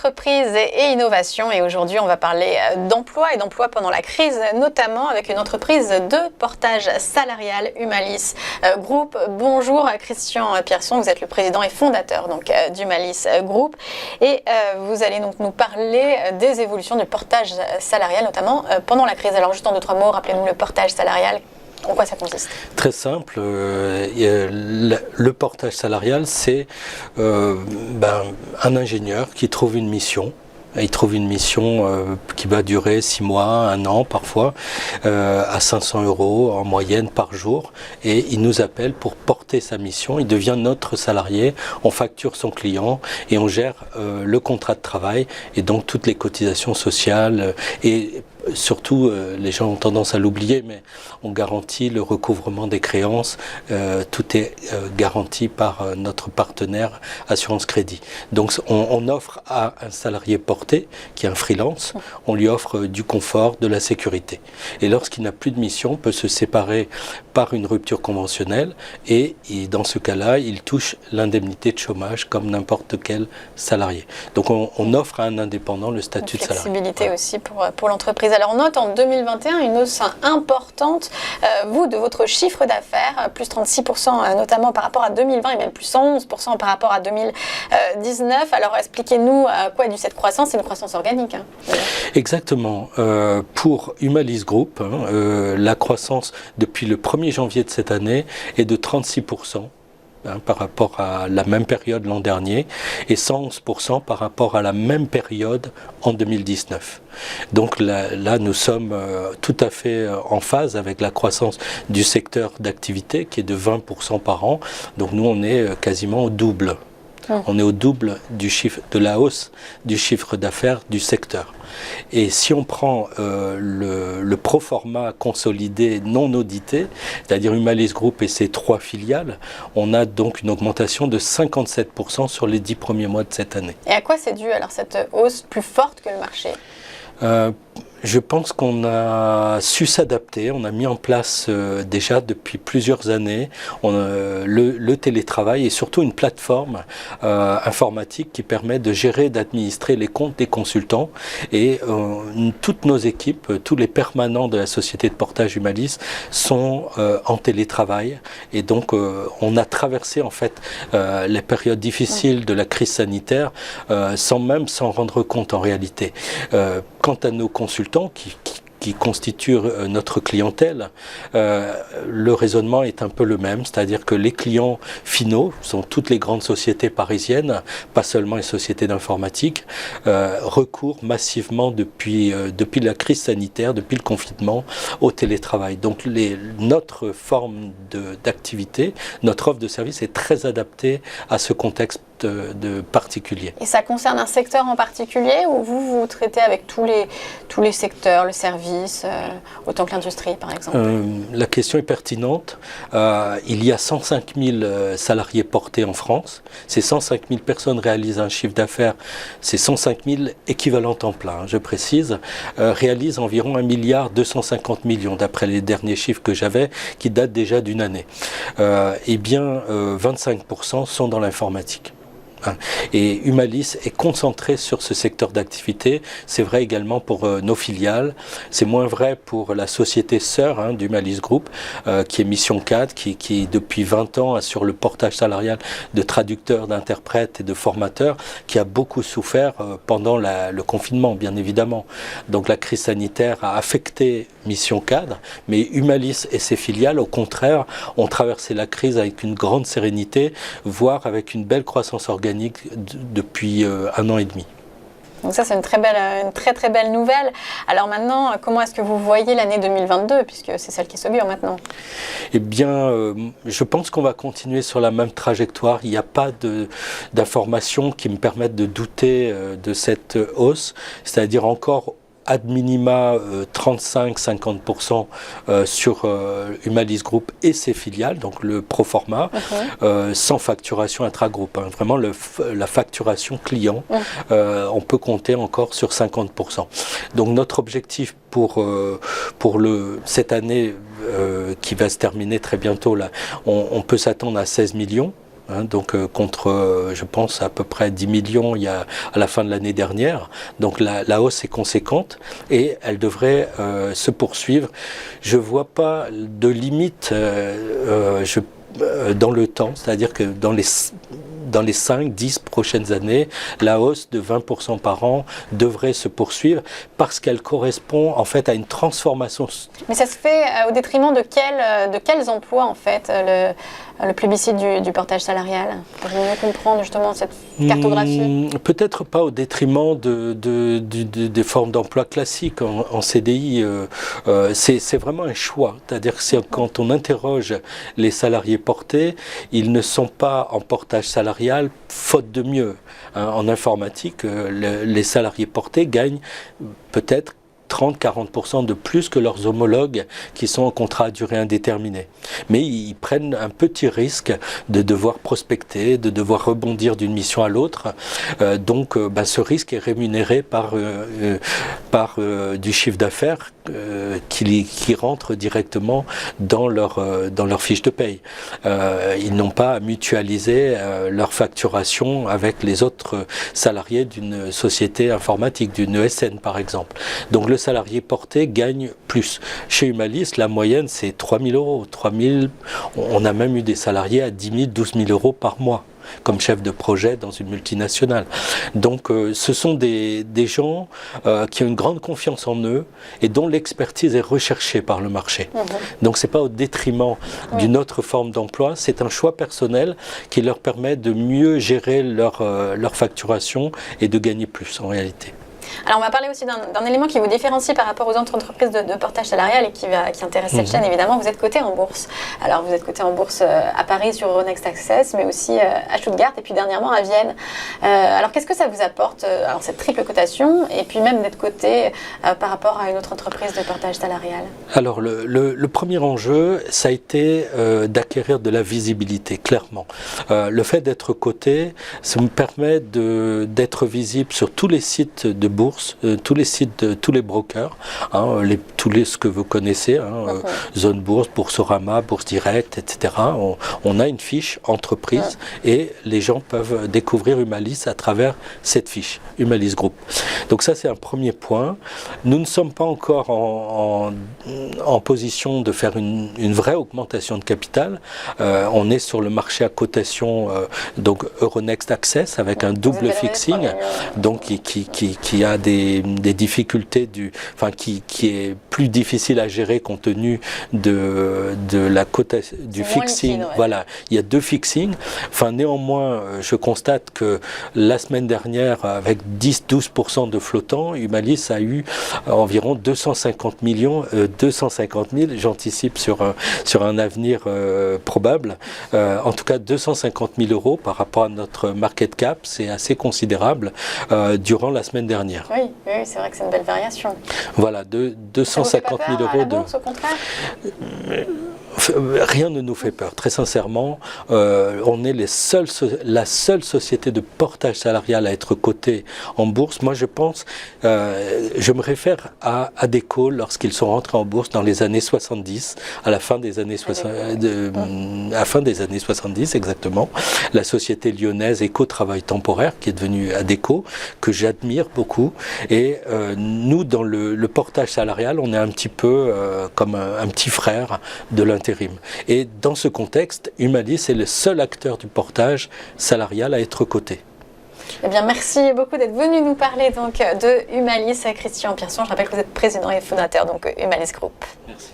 entreprise et innovation. Et aujourd'hui, on va parler d'emploi et d'emploi pendant la crise, notamment avec une entreprise de portage salarial, Humalis Group. Bonjour Christian Pierson, vous êtes le président et fondateur d'Humalis Group. Et vous allez donc nous parler des évolutions du portage salarial, notamment pendant la crise. Alors juste en 2-3 mots, rappelez-nous le portage salarial. En quoi ça consiste? Très simple. Le portage salarial, c'est un ingénieur qui trouve une mission. Il trouve une mission qui va durer 6 mois, 1 an parfois, à 500 € en moyenne par jour. Et il nous appelle pour porter sa mission. Il devient notre salarié, on facture son client et on gère le contrat de travail et donc toutes les cotisations sociales et surtout, les gens ont tendance à l'oublier, mais on garantit le recouvrement des créances. Tout est garanti par notre partenaire Assurance Crédit. Donc, on offre à un salarié porté, qui est un freelance, on lui offre du confort, de la sécurité. Et lorsqu'il n'a plus de mission, on peut se séparer par une rupture conventionnelle et dans ce cas-là, il touche l'indemnité de chômage comme n'importe quel salarié. Donc, on offre à un indépendant le statut de salarié. Flexibilité aussi pour l'entreprise. Alors on note en 2021 une hausse importante, vous, de votre chiffre d'affaires, plus 36% notamment par rapport à 2020 et même plus 111% par rapport à 2019. Alors expliquez-nous à quoi est due cette croissance, c'est une croissance organique. Exactement. Pour Humalis Group, la croissance depuis le 1er janvier de cette année est de 36%. Par rapport à la même période l'an dernier et 111% par rapport à la même période en 2019. Donc là nous sommes tout à fait en phase avec la croissance du secteur d'activité qui est de 20% par an. Donc nous on est quasiment au double. On est au double de la hausse du chiffre d'affaires du secteur. Et si on prend le proforma consolidé non audité, c'est-à-dire Humalis Group et ses 3 filiales, on a donc une augmentation de 57% sur les 10 premiers mois de cette année. Et à quoi c'est dû alors cette hausse plus forte que le marché? Je pense qu'on a su s'adapter, on a mis en place déjà depuis plusieurs années le télétravail et surtout une plateforme informatique qui permet de gérer, d'administrer les comptes des consultants et toutes nos équipes, tous les permanents de la société de portage Humalis sont en télétravail et donc on a traversé en fait les périodes difficiles de la crise sanitaire sans même s'en rendre compte en réalité. Quant à nos consultants qui constituent notre clientèle, le raisonnement est un peu le même, c'est-à-dire que les clients finaux sont toutes les grandes sociétés parisiennes, pas seulement les sociétés d'informatique, recourent massivement depuis la crise sanitaire, depuis le confinement, au télétravail. Donc notre forme d'activité, notre offre de service est très adaptée à ce contexte de particulier. Et ça concerne un secteur en particulier ou vous traitez avec tous les secteurs, le service, autant que l'industrie par exemple? La question est pertinente. Il y a 105 000 salariés portés en France. Ces 105 000 personnes réalisent un chiffre d'affaires, c'est 105 000 équivalents temps plein, je précise, réalisent environ 1,250 milliard d'après les derniers chiffres que j'avais qui datent déjà d'une année. 25% sont dans l'informatique. Et Humalis est concentré sur ce secteur d'activité. C'est vrai également pour nos filiales. C'est moins vrai pour la société sœur d'Humalis Group, qui est Mission 4, qui depuis 20 ans assure le portage salarial de traducteurs, d'interprètes et de formateurs, qui a beaucoup souffert pendant le confinement, bien évidemment. Donc la crise sanitaire a affecté Mission Cadre, mais Humalis et ses filiales, au contraire, ont traversé la crise avec une grande sérénité, voire avec une belle croissance organique depuis 1 an et demi. Donc ça, c'est une très belle nouvelle. Alors maintenant, comment est-ce que vous voyez l'année 2022, puisque c'est celle qui s'augure maintenant? Eh bien, je pense qu'on va continuer sur la même trajectoire. Il n'y a pas d'informations qui me permettent de douter de cette hausse, c'est-à-dire encore ad minima 35-50% sur Humalis Group et ses filiales, donc le proforma, sans facturation intragroupe. Vraiment la facturation client, on peut compter encore sur 50%. Donc notre objectif pour cette année qui va se terminer très bientôt, là, on peut s'attendre à 16 millions. hein, donc contre, je pense, à peu près 10 millions à la fin de l'année dernière. Donc la hausse est conséquente et elle devrait se poursuivre. Je ne vois pas de limite dans le temps, c'est-à-dire que dans les 5-10 prochaines années, la hausse de 20% par an devrait se poursuivre parce qu'elle correspond en fait à une transformation. Mais ça se fait au détriment de quels emplois en fait le plébiscite du portage salarial? Pour mieux comprendre justement cette cartographie. Peut-être pas au détriment des formes d'emploi classiques en CDI. C'est vraiment un choix. C'est-à-dire que quand on interroge les salariés portés, ils ne sont pas en portage salarial faute de mieux. Hein, en informatique, les salariés portés gagnent peut-être 30-40% de plus que leurs homologues qui sont en contrat à durée indéterminée. Mais ils prennent un petit risque de devoir prospecter, de devoir rebondir d'une mission à l'autre. Donc ce risque est rémunéré par du chiffre d'affaires qui rentre directement dans leur fiche de paye. Ils n'ont pas à mutualiser leur facturation avec les autres salariés d'une société informatique, d'une ESN par exemple. Donc le salarié porté gagne plus. Chez Humalis, la moyenne c'est 3 000 euros. 3 000, on a même eu des salariés à 10 000, 12 000 euros par mois comme chef de projet dans une multinationale. Donc ce sont des gens qui ont une grande confiance en eux et dont l'expertise est recherchée par le marché. Donc c'est pas au détriment d'une autre forme d'emploi, c'est un choix personnel qui leur permet de mieux gérer leur facturation et de gagner plus en réalité. Alors on va parler aussi d'un élément qui vous différencie par rapport aux autres entreprises de portage salarial et qui intéresse cette chaîne évidemment. Vous êtes coté en bourse. Alors vous êtes coté en bourse à Paris sur Euronext Access, mais aussi à Stuttgart et puis dernièrement à Vienne. Alors qu'est-ce que ça vous apporte, alors cette triple cotation et puis même d'être coté par rapport à une autre entreprise de portage salarial? Alors le premier enjeu, ça a été d'acquérir de la visibilité, clairement. Le fait d'être coté, ça me permet d'être visible sur tous les sites de bourse, tous les sites de tous les brokers, hein, ce que vous connaissez, hein, Zone Bourse, Boursorama, Bourse Direct, etc. On a une fiche entreprise et les gens peuvent découvrir Humalis à travers cette fiche, Humalis Group. Donc ça c'est un premier point. Nous ne sommes pas encore en position de faire une vraie augmentation de capital. On est sur le marché à cotation, donc Euronext Access avec un double fixing, donc qui a des difficultés qui est plus difficile à gérer compte tenu de la cotation du fixing. Liquide, ouais. Voilà, il y a 2 fixings. Néanmoins, je constate que la semaine dernière, avec 10-12% de flottants, Humalis a eu environ 250 000, j'anticipe sur un avenir probable. En tout cas, 250 000 euros par rapport à notre market cap, c'est assez considérable durant la semaine dernière. Oui, c'est vrai que c'est une belle variation. Voilà, 250 000 euros à la bourse, au contraire. Rien ne nous fait peur, très sincèrement. On est la seule société de portage salarial à être cotée en bourse. Moi, je pense, je me réfère à Adecco lorsqu'ils sont rentrés en bourse dans les années 70, à la fin des années 70 exactement. La société lyonnaise Eco Travail Temporaire, qui est devenue Adecco, que j'admire beaucoup. Et nous, dans le portage salarial, on est un petit peu comme un petit frère de l'intérim. Et dans ce contexte, Humalis est le seul acteur du portage salarial à être coté. Eh bien, merci beaucoup d'être venu nous parler donc de Humalis, Christian Pierson. Je rappelle que vous êtes président et fondateur donc Humalis Group. Merci.